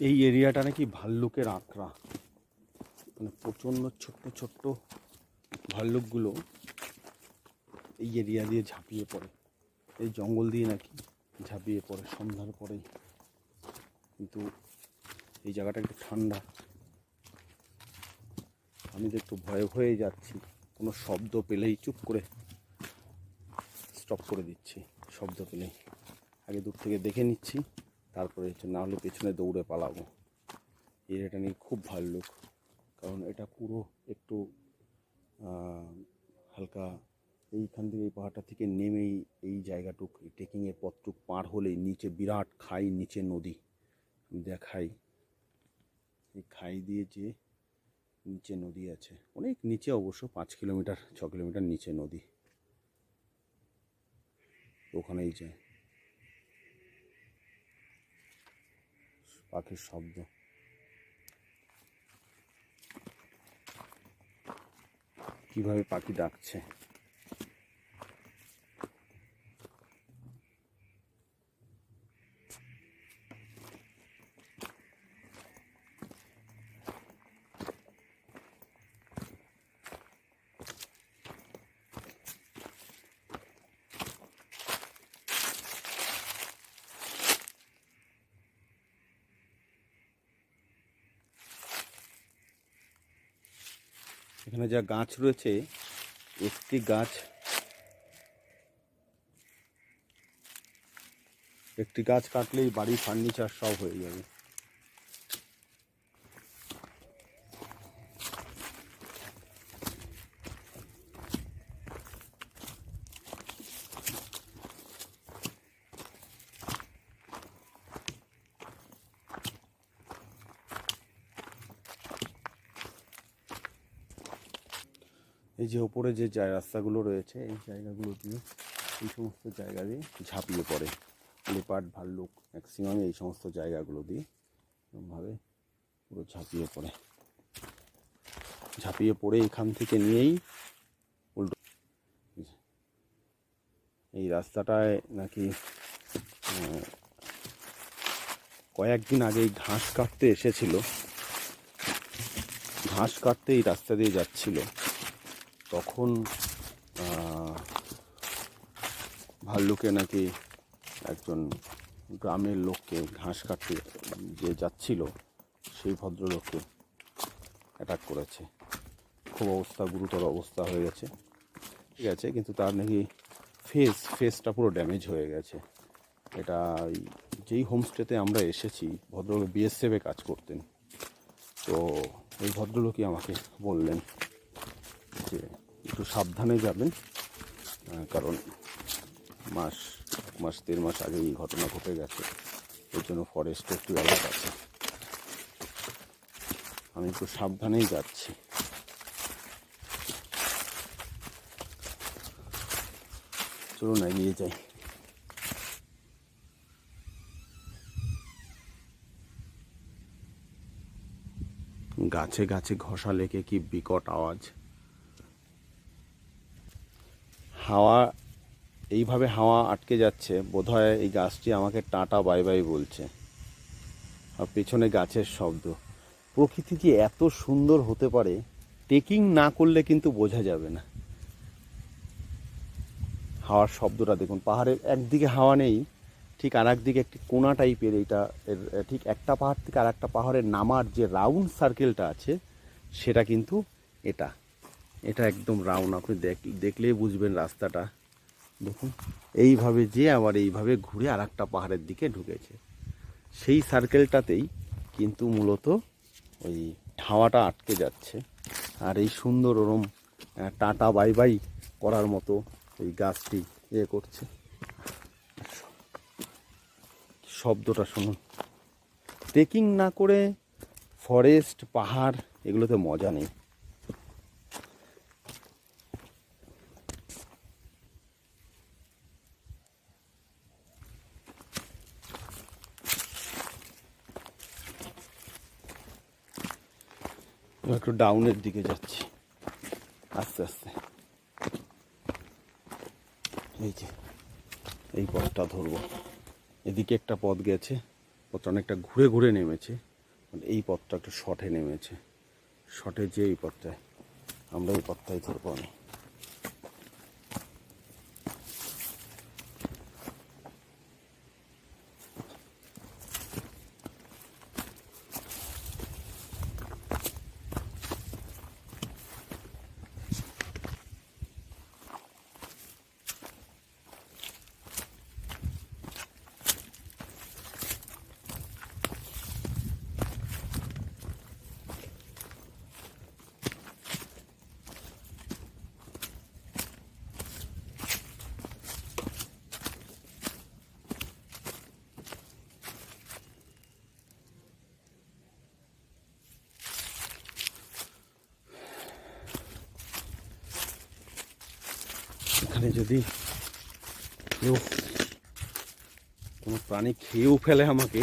এই এরিয়াটা নাকি ভাল্লুকের আঁকড়া, মানে প্রচণ্ড ছোট্ট ছোট্ট ভাল্লুকগুলো এই এরিয়া দিয়ে ঝাঁপিয়ে পড়ে, এই জঙ্গল দিয়ে নাকি ঝাঁপিয়ে পড়ে সন্ধ্যার পরেই। কিন্তু এই জায়গাটা একটু ঠান্ডা, আমি তো একটু ভয়ে ভয়ে যাচ্ছি, কোনো শব্দ পেলেই চুপ করে স্টপ করে দিচ্ছি। শব্দ পেলেই আগে দূর থেকে দেখে নিচ্ছি, তারপরে না হলে পেছনে দৌড়ে পালাবো। এরিয়াটা নিয়ে খুব ভাল্লুক, কারণ এটা পুরো একটু হালকা এইখান থেকে এই পাহাড়টা থেকে নেমেই এই জায়গাটুক ট্রেকিংয়ের পথটুক পার হলেই নিচে বিরাট খাই, নিচে নদী। আমি দেখাই, এই খাই দিয়ে যে নিচে নদী আছে, অনেক নিচে অবশ্য, 5 কিলোমিটার 6 কিলোমিটার নিচে নদী। ওখানেই যায় পাখির শব্দ। কিভাবে পাখি ডাকছে। এখানে যা গাছ রয়েছে, একটি গাছ কাটলেই বাড়ির ফার্নিচার সব হয়ে যাবে। এই যে ওপরে যে রাস্তাগুলো রয়েছে, এই জায়গাগুলো দিয়ে, এই সমস্ত জায়গা দিয়ে ঝাঁপিয়ে পড়ে লেপার্ড, ভাল্লুক ম্যাক্সিমাম এই সমস্ত জায়গাগুলো দিয়ে এরকমভাবে পুরো ঝাঁপিয়ে পড়ে এখান থেকে নিয়েই উল্টো। এই রাস্তাটায় নাকি কয়েকদিন আগেই ঘাস কাটতে এসেছিল, ঘাস কাটতে এই রাস্তা দিয়ে যাচ্ছিল, তখন ভাল্লুকে নাকি একজন গ্রামের লোককে, ঘাস কাটতে যে যাচ্ছিল সেই ভদ্রলোককে অ্যাটাক করেছে। খুব গুরুতর অবস্থা হয়ে গেছে, ঠিক আছে, কিন্তু তার নাকি ফেসটা পুরো ড্যামেজ হয়ে গেছে। এটা যেই হোমস্টেতে আমরা এসেছি, ভদ্রলোক বিএসএফে কাজ করতেন, তো এই ভদ্রলোকই আমাকে বললেন যে একটু সাবধানে যাবেন, কারণ মাস 1.5 মাস আগে এই ঘটনা ঘটে গেছে, এর জন্য ফরেস্টে একটু অ্যালার্ট আছে। আমি একটু সাবধানেই যাচ্ছি। চলুন এগিয়ে যাই। গাছে গাছে ঘষা লেগে কি বিকট আওয়াজ। হাওয়া, এইভাবে হাওয়া আটকে যাচ্ছে, বোধহয় এই গাছটি আমাকে টাটা বাই বাই বলছে। আর পেছনে গাছের শব্দ। প্রকৃতি যে এত সুন্দর হতে পারে, ট্রেকিং না করলে কিন্তু বোঝা যাবে না। হাওয়ার শব্দটা দেখুন, পাহাড়ের একদিকে হাওয়া নেই, ঠিক আর একদিকে একটি কোনা টাইপের, এইটা ঠিক একটা পাহাড় থেকে আর একটা পাহাড়ের নামার যে রাউন্ড সার্কেলটা আছে, সেটা কিন্তু এটা একদম রাউন্ড। আপনি দেখলেই বুঝবেন রাস্তাটা। দেখুন এইভাবে যে আবার এইভাবে ঘুরে আর একটা পাহাড়ের দিকে ঢুকেছে, সেই সার্কেলটাতেই কিন্তু মূলত ওই হাওয়াটা আটকে যাচ্ছে। আর এই সুন্দর ওরম টাটা বাই বাই করার মতো ওই গাছটি করছে। শব্দটা শুনুন। ট্রেকিং না করে ফরেস্ট, পাহাড় এগুলোতে মজা নেই। একটু ডাউনের দিকে যাচ্ছি আস্তে আস্তে। এই যে এই পথটা ধরবো, এদিকে একটা পথ গেছে, পথটা অনেকটা ঘুরে ঘুরে নেমেছে, এই পথটা একটা শর্টে নেমেছে, শর্টে যে এই পথটায়, আমরা এই পথটাই ধরবো আমি। এখানে যদি কেউ কোনো প্রাণী খেয়েও ফেলে আমাকে,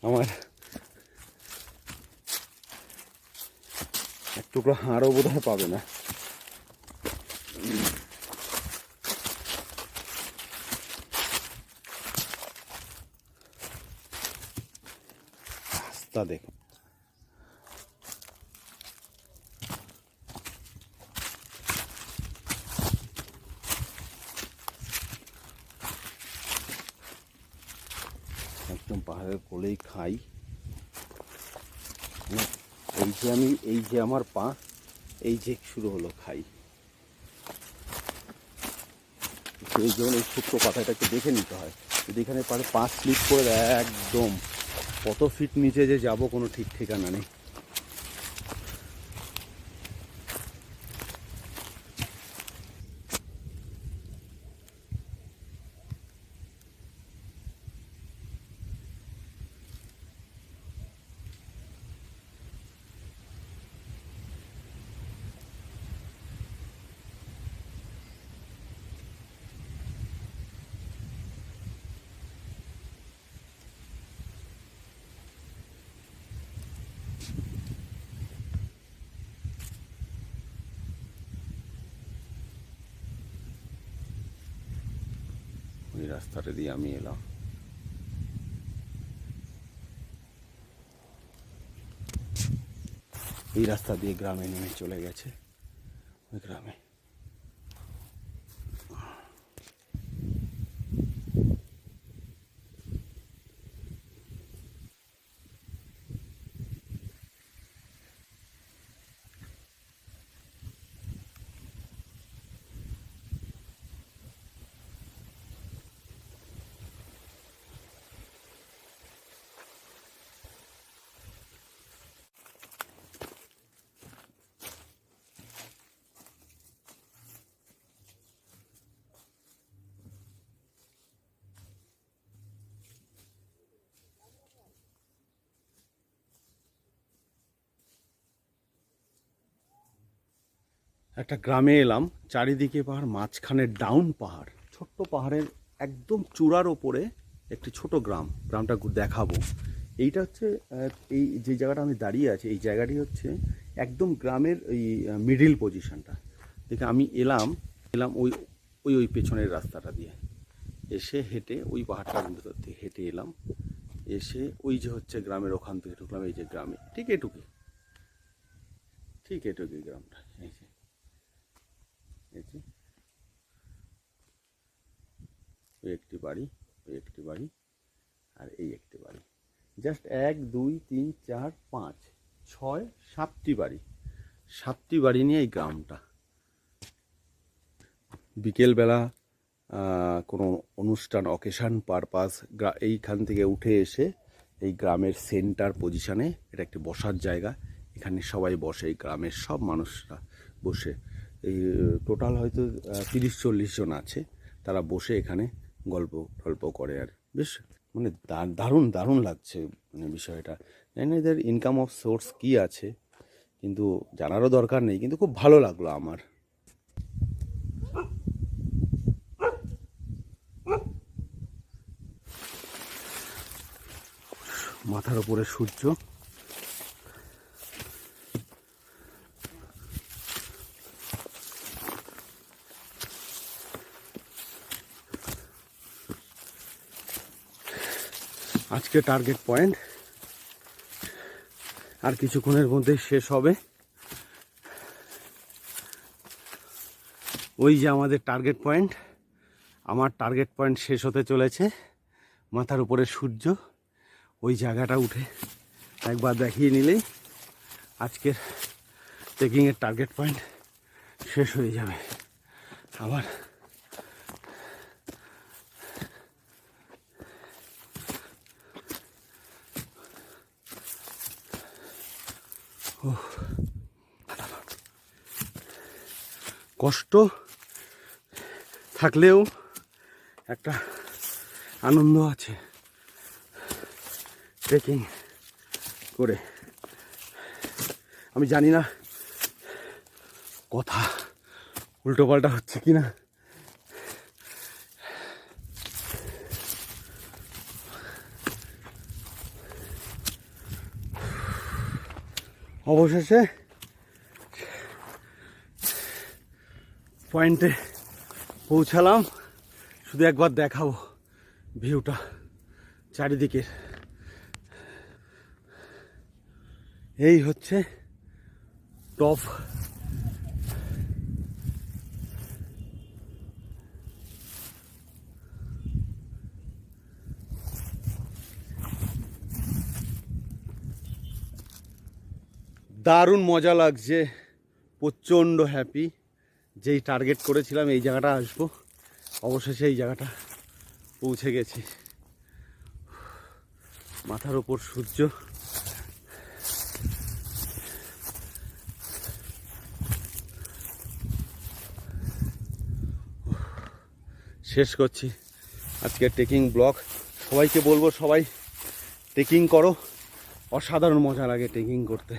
আমার এক টুকরো হাড়ও বোধহয় পাবে না। রাস্তা দেখো, একদম পাহাড়ের কোলেই খাই। এই যে আমার পা, এই যে শুরু হলো খাই। এই জন্য এই ছোট্ট পাতাটাকে দেখে নিতে হয়, যদি এখানে পারে পা স্লিপ করে দেয় একদম কত ফিট নিচে যে যাব কোনো ঠিক ঠিকানা নেই। ওই রাস্তাটা দিয়ে আমি এলাম। এই রাস্তা দিয়ে গ্রামে নেমে চলে গেছে, ওই গ্রামে। একটা গ্রামে এলাম, চারিদিকে পাহাড়, মাঝখানে ডাউন পাহাড়, ছোট্ট পাহাড়ের একদম চূড়ার ওপরে একটি ছোট গ্রাম। গ্রামটা দেখাবো। এইটা হচ্ছে এই যে জায়গাটা আমি দাঁড়িয়ে আছি, এই জায়গাটি হচ্ছে একদম গ্রামের ওই মিডিল পজিশনটা দেখে আমি এলাম ওই ওই ওই পেছনের রাস্তাটা দিয়ে এসে হেঁটে ওই পাহাড়টার ভিতর থেকে হেঁটে এলাম, এসে ওই যে হচ্ছে গ্রামের ওখান থেকে ঢুকলাম এই যে গ্রামে, ঠিক এটুকুই গ্রামটা। এই যে ওই একটি বাড়ি, ওই একটি বাড়ি, আর এই একটি বাড়ি, জাস্ট 1 2 3 4 5 6 7টি বাড়ি, 7টি বাড়ি নিয়ে এই গ্রামটা। বিকেলবেলা কোনো অনুষ্ঠান, অকেশান পারপাস, এইখান থেকে উঠে এসে এই গ্রামের সেন্টার পজিশানে এটা একটি বসার জায়গা। এখানে সবাই বসে, এই গ্রামের সব মানুষরা বসে, এই টোটাল হয়তো 30-40 জন আছে, তারা বসে এখানে গল্প করে। আর বেশ মানে দারুণ দারুণ লাগছে মানে বিষয়টা। জানি না এদের ইনকাম অফ সোর্স কী আছে, কিন্তু জানারও দরকার নেই, কিন্তু খুব ভালো লাগলো আমার। মাথার উপরে সূর্য, আজকে টার্গেট পয়েন্ট আর কিছুক্ষণের মধ্যেই শেষ হবে। ওই যে আমাদের টার্গেট পয়েন্ট, আমার টার্গেট পয়েন্ট শেষ হতে চলেছে। মাথার উপরে সূর্য, ওই জায়গাটা উঠে একবার দেখিয়ে নিলেই আজকের ট্রেকিংয়ের টার্গেট পয়েন্ট শেষ হয়ে যাবে। আবার কষ্ট থাকলেও একটা আনন্দ আছে ট্রেকিং করে। আমি জানি না কথা উল্টো পাল্টা হচ্ছে কিনা। অবশেষে পয়েন্টে পৌঁছালাম। শুধু একবার দেখাবো ভিউটা চারিদিকের। এই হচ্ছে টপ। দারুণ মজা লাগছে, প্রচণ্ড হ্যাপি। যেই টার্গেট করেছিলাম এই জায়গাটা আসবো, অবশেষে এই জায়গাটা পৌঁছে গেছি। মাথার ওপর সূর্য, শেষ করছি আজকে ট্রেকিং ব্লগ। সবাইকে বলবো সবাই ট্রেকিং করো, অসাধারণ মজা লাগে ট্রেকিং করতে।